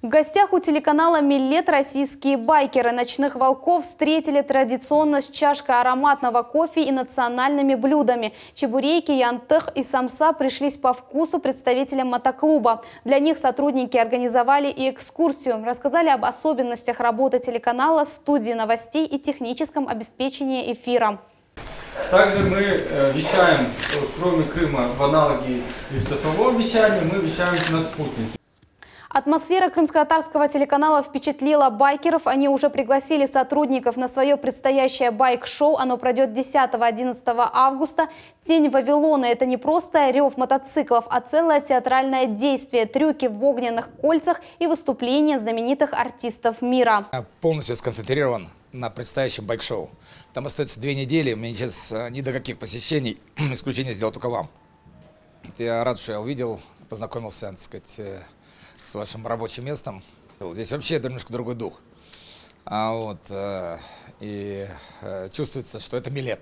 В гостях у телеканала «Милет» российские байкеры ночных волков встретили традиционно с чашкой ароматного кофе и национальными блюдами. Чебуреки, янтых и самса пришлись по вкусу представителям мотоклуба. Для них сотрудники организовали и экскурсию. Рассказали об особенностях работы телеканала, студии новостей и техническом обеспечении эфира. Также мы вещаем, кроме Крыма, в аналоге и в цифровом вещании, мы вещаем на спутнике. Атмосфера крымско-татарского телеканала впечатлила байкеров. Они уже пригласили сотрудников на свое предстоящее байк-шоу. Оно пройдет 10-11 августа. «Тень Вавилона» — это не просто рев мотоциклов, а целое театральное действие, трюки в огненных кольцах и выступления знаменитых артистов мира. Я полностью сконцентрирован на предстоящем байк-шоу. Там остается 2 недели, у меня сейчас ни до каких посещений, исключение сделал только вам. Я рад, что я увидел, познакомился, так сказать, с вашим рабочим местом. Здесь вообще это немножко другой дух. И чувствуется, что это «Милет».